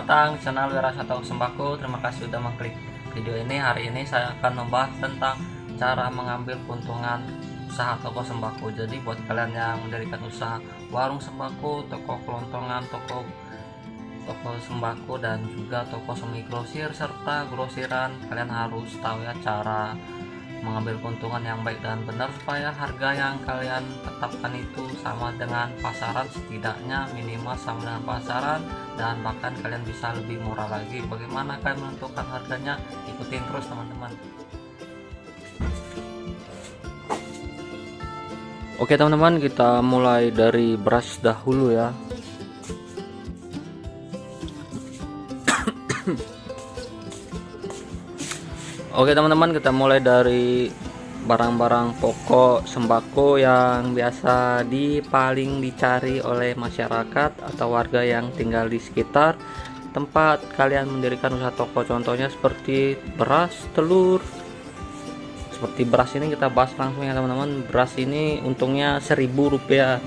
datang di channel Wirasa Toko Sembako. Terima kasih sudah mengklik video ini. Hari ini saya akan membahas tentang cara mengambil keuntungan usaha toko sembako. Jadi buat kalian yang mendirikan usaha warung sembako, toko kelontongan, toko sembako, dan juga toko semi grosir serta grosiran, kalian harus tahu ya cara mengambil keuntungan yang baik dan benar supaya harga yang kalian tetapkan itu sama dengan pasaran, setidaknya minimal sama dengan pasaran, dan bahkan kalian bisa lebih murah lagi. Bagaimana kalian menentukan harganya? Ikutin terus teman-teman. Oke teman-teman, kita mulai dari beras dahulu ya. Oke teman-teman, kita mulai dari barang-barang pokok sembako yang biasa paling dicari oleh masyarakat atau warga yang tinggal di sekitar tempat kalian mendirikan usaha toko. Contohnya seperti beras, telur. Seperti beras ini kita bahas langsung ya teman-teman. Beras ini untungnya Rp1.000,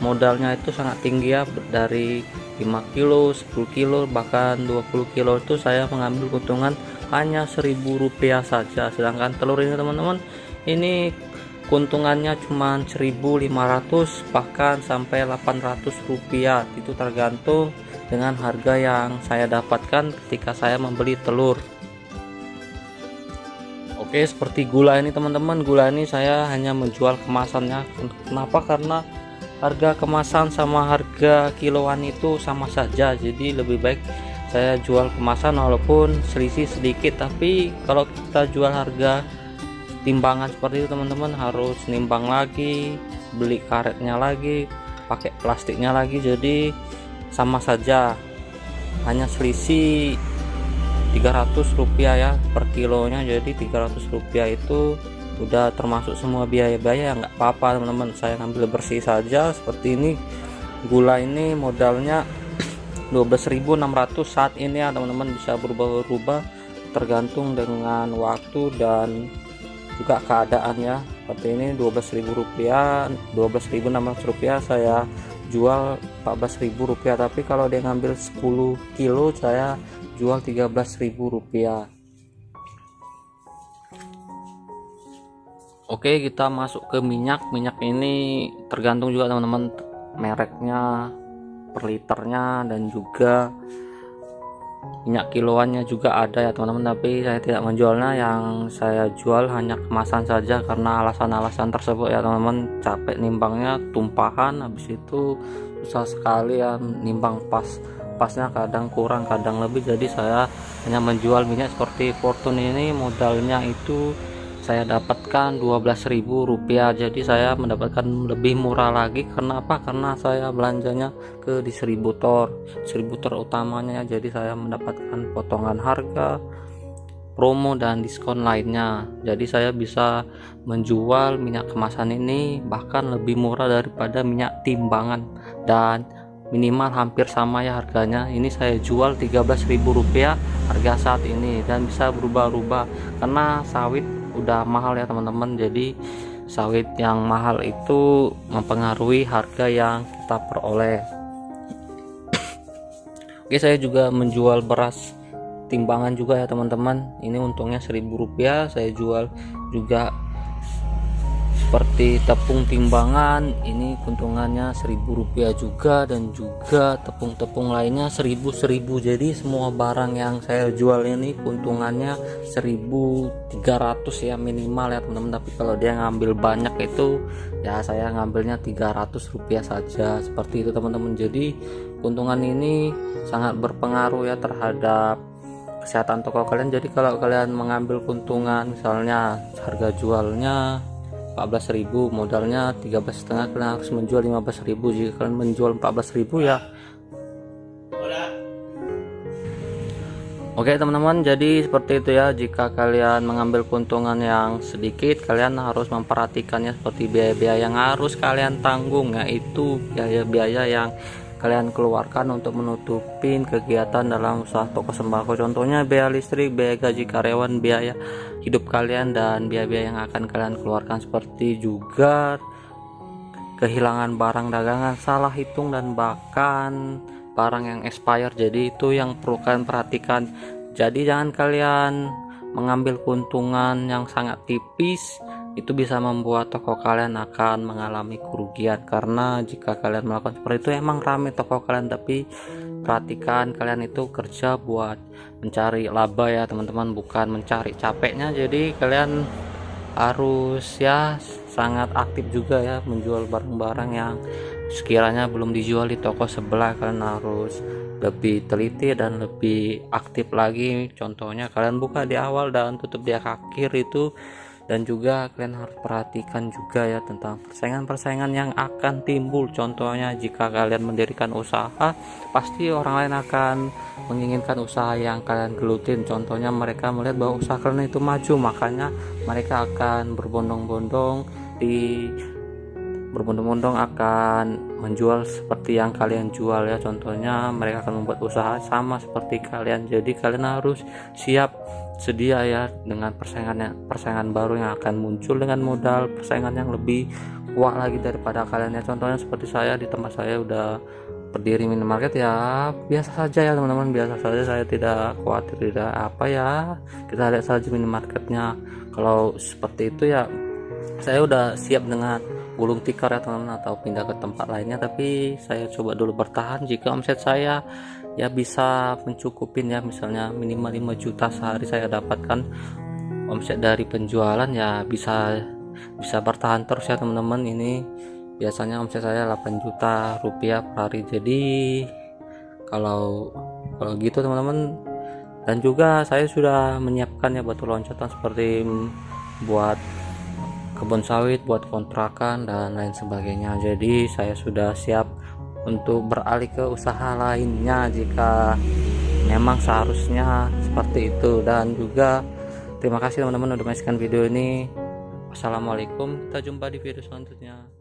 modalnya itu sangat tinggi ya, dari 5 kilo, 10 kilo, bahkan 20 kilo itu saya mengambil keuntungan hanya Rp1.000 saja. Sedangkan telur ini teman-teman, ini keuntungannya cuma 1.500 bahkan sampai Rp800. Itu tergantung dengan harga yang saya dapatkan ketika saya membeli telur. Oke, seperti gula ini teman-teman, gula ini saya hanya menjual kemasannya. Kenapa? Karena harga kemasan sama harga kiloan itu sama saja, jadi lebih baik saya jual kemasan walaupun selisih sedikit. Tapi kalau kita jual harga timbangan seperti itu teman-teman, harus nimbang lagi, beli karetnya lagi, pakai plastiknya lagi, jadi sama saja, hanya selisih Rp300 ya per kilonya. Jadi Rp300 itu udah termasuk semua biaya-biaya, nggak apa-apa teman-teman, saya ngambil bersih saja. Seperti ini, gula ini modalnya 12.600 saat ini ya teman-teman, bisa berubah-ubah tergantung dengan waktu dan juga keadaannya. Seperti ini Rp12.000, Rp12.600 saya jual Rp14.000. Tapi kalau dia ngambil 10 kilo saya jual Rp13.000. Oke, kita masuk ke minyak. Minyak ini tergantung juga teman-teman mereknya, per liternya, dan juga minyak kiloannya juga ada ya teman-teman. Tapi saya tidak menjualnya, yang saya jual hanya kemasan saja karena alasan-alasan tersebut ya teman-teman. Capek nimbangnya, tumpahan, habis itu susah sekali ya nimbang pasnya, kadang kurang kadang lebih. Jadi saya hanya menjual minyak seperti Fortune ini, modalnya itu saya dapatkan Rp12.000. Jadi saya mendapatkan lebih murah lagi. Kenapa? Karena saya belanjanya ke distributor utamanya. Jadi saya mendapatkan potongan harga, promo, dan diskon lainnya. Jadi saya bisa menjual minyak kemasan ini bahkan lebih murah daripada minyak timbangan, dan minimal hampir sama ya harganya. Ini saya jual Rp13.000 harga saat ini, dan bisa berubah-ubah karena sawit udah mahal ya teman-teman. Jadi sawit yang mahal itu mempengaruhi harga yang kita peroleh. Oke, saya juga menjual beras timbangan juga ya teman-teman. Ini untungnya Rp1.000, saya jual juga seperti tepung timbangan, ini keuntungannya Rp1.000 juga, dan juga tepung-tepung lainnya Rp1.000. Jadi semua barang yang saya jual ini keuntungannya Rp1.300 ya minimal ya teman-teman. Tapi kalau dia ngambil banyak itu ya saya ngambilnya Rp300 saja, seperti itu teman-teman. Jadi keuntungan ini sangat berpengaruh ya terhadap kesehatan toko kalian. Jadi kalau kalian mengambil keuntungan, misalnya harga jualnya Rp14.000, modalnya 13,5, kalian harus menjual Rp15.000. Jika kalian menjual Rp14.000 ya. Oke teman-teman, jadi seperti itu ya. Jika kalian mengambil keuntungan yang sedikit, kalian harus memperhatikannya seperti biaya-biaya yang harus kalian tanggung, yaitu biaya-biaya yang kalian keluarkan untuk menutupin kegiatan dalam usaha toko sembako. Contohnya biaya listrik, biaya gaji karyawan, biaya hidup kalian, dan biaya-biaya yang akan kalian keluarkan. Seperti juga kehilangan barang dagangan, salah hitung, dan bahkan barang yang expire, jadi itu yang perlu kalian perhatikan. Jadi jangan kalian mengambil keuntungan yang sangat tipis, itu bisa membuat toko kalian akan mengalami kerugian. Karena jika kalian melakukan seperti itu, emang rame toko kalian, tapi perhatikan kalian itu kerja buat mencari laba ya teman-teman, bukan mencari capeknya. Jadi kalian harus ya sangat aktif juga ya menjual barang-barang yang sekiranya belum dijual di toko sebelah. Kalian harus lebih teliti dan lebih aktif lagi. Contohnya kalian buka di awal dan tutup di akhir itu. Dan juga kalian harus perhatikan juga ya tentang persaingan-persaingan yang akan timbul. Contohnya jika kalian mendirikan usaha, pasti orang lain akan menginginkan usaha yang kalian gelutin. Contohnya mereka melihat bahwa usaha kalian itu maju, makanya mereka akan berbondong-bondong akan menjual seperti yang kalian jual ya. Contohnya mereka akan membuat usaha sama seperti kalian. Jadi kalian harus siap sedia ya dengan persaingan baru yang akan muncul dengan modal persaingan yang lebih kuat lagi daripada kalian ya. Contohnya seperti saya, di tempat saya udah berdiri minimarket ya biasa saja ya teman-teman, biasa saja, saya tidak khawatir, tidak apa ya, kita lihat saja minimarketnya. Kalau seperti itu ya saya udah siap dengan gulung tikar ya teman-teman, atau pindah ke tempat lainnya. Tapi saya coba dulu bertahan. Jika omset saya ya bisa mencukupin ya, misalnya minimal 5 juta sehari saya dapatkan omset dari penjualan, ya bisa bertahan terus ya teman-teman. Ini biasanya omset saya 8 juta rupiah per hari. Jadi kalau gitu teman-teman. Dan juga saya sudah menyiapkan ya batu loncatan seperti buat kebun sawit, buat kontrakan dan lain sebagainya. Jadi saya sudah siap untuk beralih ke usaha lainnya jika memang seharusnya seperti itu. Dan juga terima kasih teman-teman udah menyaksikan video ini. Wassalamualaikum, kita jumpa di video selanjutnya.